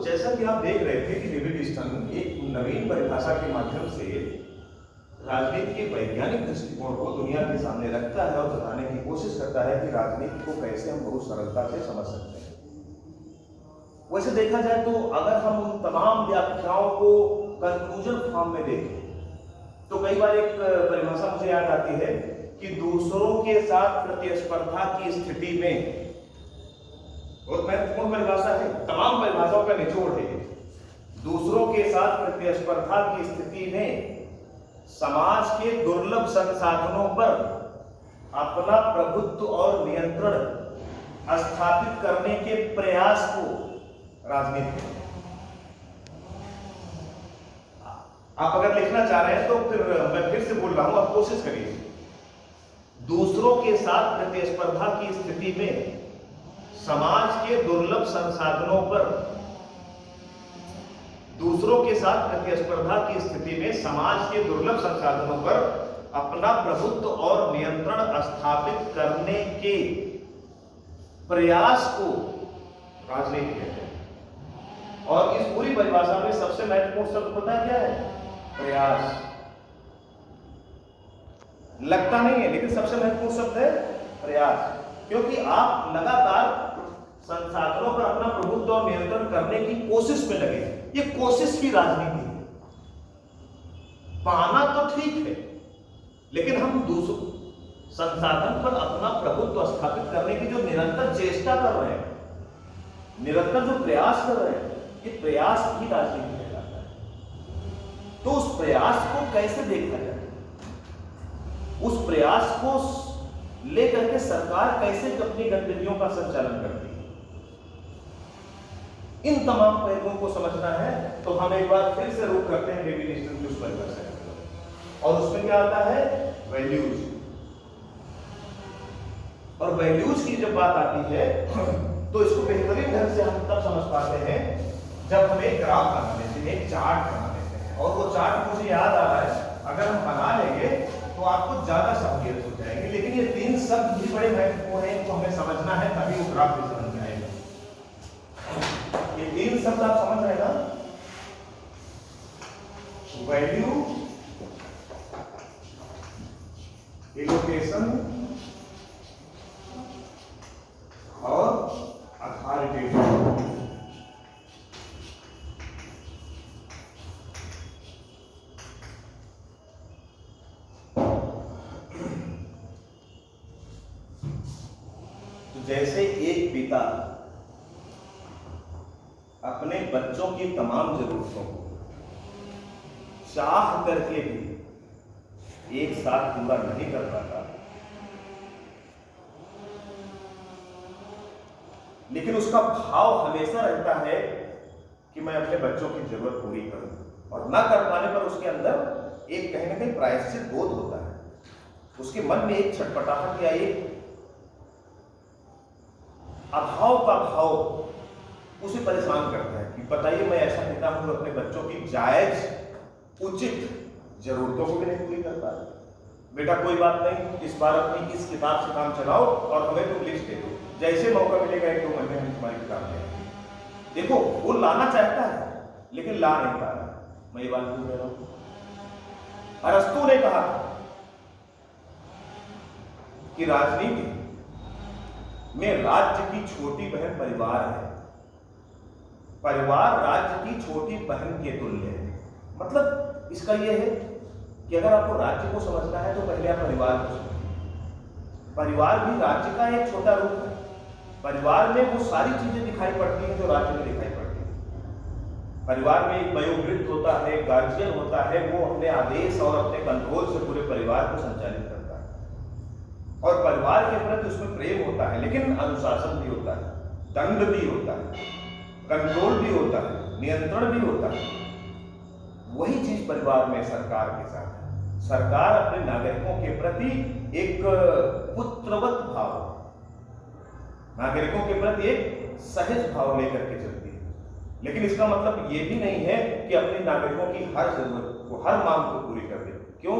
जैसा कि आप देख रहे थे कि लिविंगस्टन एक नवीन परिभाषा के माध्यम से राजनीति के वैज्ञानिक दृष्टिकोण को दुनिया के सामने रखता है और बताने की कोशिश करता है कि राजनीति को कैसे हम बहुत सरलता से समझ सकते हैं। वैसे देखा जाए तो अगर हम उन तमाम व्याख्याओं को कंक्लूजन फॉर्म में देखें तो कई बार एक परिभाषा मुझे याद आती है कि दूसरों के साथ प्रतिस्पर्धा की स्थिति में, बहुत महत्वपूर्ण परिभाषा है, तमाम परिभाषाओं का निचोड़ है, दूसरों के साथ प्रतिस्पर्धा की स्थिति में समाज के दुर्लभ संसाधनों पर अपना प्रभुत्व और नियंत्रण स्थापित करने के प्रयास को राजनीति। आप अगर लिखना चाह रहे हैं तो फिर मैं फिर से बोल रहा हूं, आप कोशिश करिए। दूसरों के साथ प्रतिस्पर्धा की स्थिति में समाज के दुर्लभ संसाधनों पर, दूसरों के साथ प्रतिस्पर्धा की स्थिति में समाज के दुर्लभ संसाधनों पर अपना प्रभुत्व और नियंत्रण स्थापित करने के प्रयास को राजनीति कहते हैं। और इस पूरी परिभाषा में सबसे महत्वपूर्ण शब्द पता है क्या है? प्रयास। लगता नहीं है लेकिन सबसे महत्वपूर्ण शब्द है प्रयास, क्योंकि आप लगातार संसाधनों पर अपना प्रभुत्व और नियंत्रण करने की कोशिश में लगे। ये कोशिश भी राजनीति है। पाना तो ठीक है, लेकिन हम दूसरों संसाधन पर अपना प्रभुत्व स्थापित करने की जो निरंतर चेष्टा कर रहे हैं, निरंतर जो प्रयास कर रहे हैं, ये प्रयास भी राजनीति कहलाता है। तो उस प्रयास को कैसे देखा जाए, उस प्रयास को लेकर के सरकार कैसे अपनी गतिविधियों का संचालन करती है, इन तमाम पहलुओं को समझना है तो हम एक बार फिर से रुक करते हैं लिविंगस्टन की उस परिभाषा और उसमें क्या आता है? वैल्यूज। और वैल्यूज की जब बात आती है तो इसको बेहतरीन ढंग से हम तब समझ पाते हैं जब हम एक ग्राफ बना लेते हैं, एक चार्ट बना लेते हैं। और वो चार्ट मुझे याद आ रहा है, अगर हम बना लेंगे तो आपको ज्यादा सहूलियत हो जाएगी। लेकिन ये तीन शब्द भी बड़े महत्वपूर्ण हैं, इनको हमें समझना है तभी वो ग्राफ भी समझ में आएगा। ये तीन शब्द आप समझ रहे हैं ना? वैल्यू, एलोकेशन और अथॉरिटेटिव। तो जैसे एक पिता अपने बच्चों की तमाम जरूरतों को चाह करके भी एक साथ पूरा नहीं कर पाता, लेकिन उसका भाव हमेशा रहता है कि मैं अपने बच्चों की जरूरत पूरी करूं, और ना कर पाने पर उसके अंदर एक कहीं ना कहीं प्रायश्चित बोध होता है, उसके मन में एक छटपटाहट या एक अभाव का भाव उसे परेशान करता है कि बताइए मैं ऐसा पिता हूं जो अपने बच्चों की जायज उचित जरूरतों को भी नहीं पूरी करता। बेटा कोई बात नहीं, इस बार अपनी इस किताब से काम चलाओ और हमें तुम लिस्ट दे दो, जैसे मौका मिलेगा 1-2 महीने में तुम्हारी किताब देंगे। देखो वो लाना चाहता है लेकिन ला नहीं पा रहा। मैं ये बात बोल रहा हूं, अरस्तु ने कहा कि राजनीति में राज्य की छोटी बहन परिवार है, परिवार राज्य की छोटी बहन के तुल्य है। मतलब इसका यह है कि अगर आपको राज्य को समझना है तो पहले आप परिवार को समझिए। परिवार भी राज्य का एक छोटा रूप है। परिवार में वो सारी चीजें दिखाई पड़ती हैं जो राज्य में दिखाई पड़ती हैं। परिवार में एक वयोवृद्ध होता है, गार्जियन होता है, वो अपने आदेश और अपने कंट्रोल से पूरे परिवार को संचालित करता है। और परिवार के प्रति उसमें प्रेम होता है, लेकिन अनुशासन भी होता है, दंड भी होता है, कंट्रोल भी होता है, नियंत्रण भी होता है। वही चीज परिवार में सरकार के साथ है। सरकार अपने नागरिकों के प्रति एक पुत्रवत भाव, नागरिकों के प्रति एक सहज भाव लेकर के चलती है। लेकिन इसका मतलब ये भी नहीं है कि अपने नागरिकों की हर जरूरत को, हर मांग को पूरी कर दे। क्यों?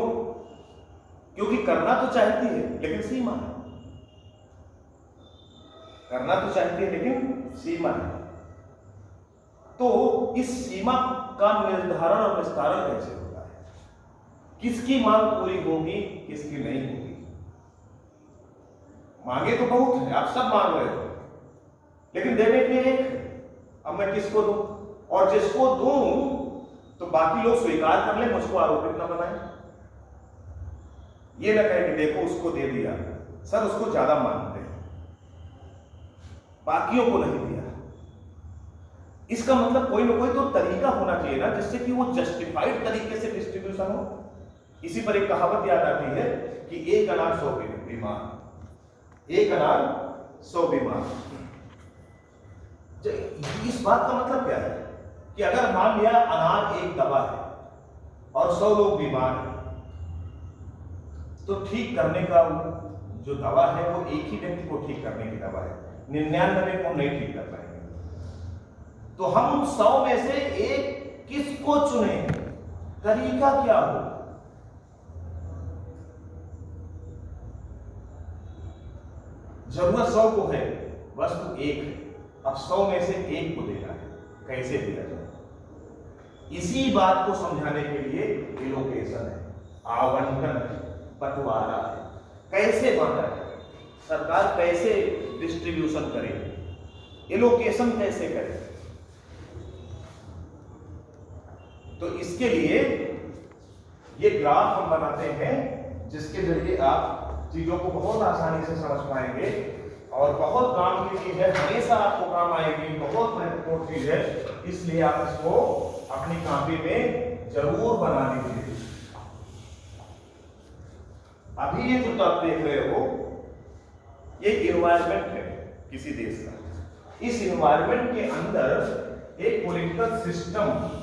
क्योंकि करना तो चाहती है लेकिन सीमा है। करना तो चाहती है लेकिन सीमा है। तो इस सीमा का निर्धारण और विस्तारण कैसे होता है, किसकी मांग पूरी होगी, किसकी नहीं होगी। मांगे तो बहुत है, आप सब मांग रहे हो, लेकिन देने के लिए एक है। अब मैं किसको दूं, और जिसको दूं तो बाकी लोग स्वीकार कर ले, मुझको आरोपित ना बनाए। ये ना कहे कि देखो उसको दे दिया, सर उसको ज्यादा मानते हैं, बाकियों को नहीं दिया। इसका मतलब कोई ना कोई तो तरीका होना चाहिए ना, जिससे कि वो जस्टिफाइड तरीके से डिस्ट्रीब्यूशन हो। इसी पर एक कहावत याद आती है कि एक अनार 100 बीमार, एक अनार 100 बीमार। इस बात का मतलब क्या है कि अगर मान लिया अनार एक दवा है और 100 लोग बीमार हैं, तो ठीक करने का जो दवा है वो एक ही व्यक्ति को ठीक करने की दवा है, 99 को नहीं ठीक कर पाएंगे। तो हम 100 में से एक किसको चुने, तरीका क्या हो। जरूरत 100 को है, वस्तु एक है, अब 100 में से एक को देना है, कैसे दिया जाए। इसी बात को समझाने के लिए एलोकेशन है, आवंटन है, बंटवारा है, कैसे बांटा है, सरकार कैसे डिस्ट्रीब्यूशन करे, एलोकेशन कैसे करे। तो इसके लिए ये ग्राफ हम बनाते हैं, जिसके जरिए आप चीजों को बहुत आसानी से समझ पाएंगे, और बहुत काम की चीज है, हमेशा आपको काम आएगी, बहुत महत्वपूर्ण चीज है, इसलिए आप इसको अपनी कॉपी में जरूर बना लीजिए। अभी ये जो आप देख रहे हो, ये इन्वायरमेंट है किसी देश का। इस इन्वायरमेंट के अंदर एक पॉलिटिकल सिस्टम,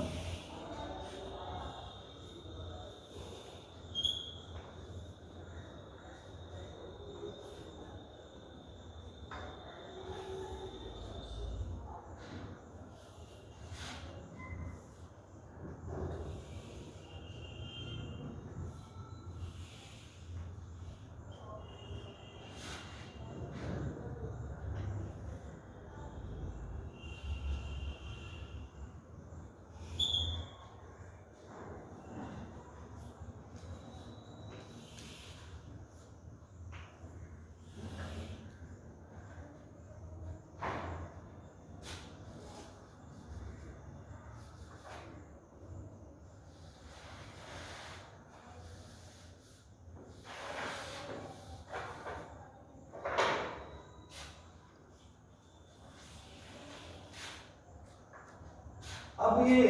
अब ये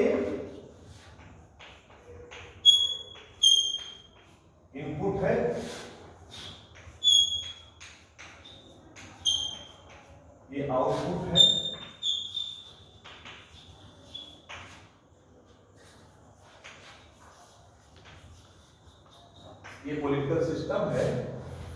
इनपुट है, ये आउटपुट है, ये पॉलिटिकल सिस्टम है,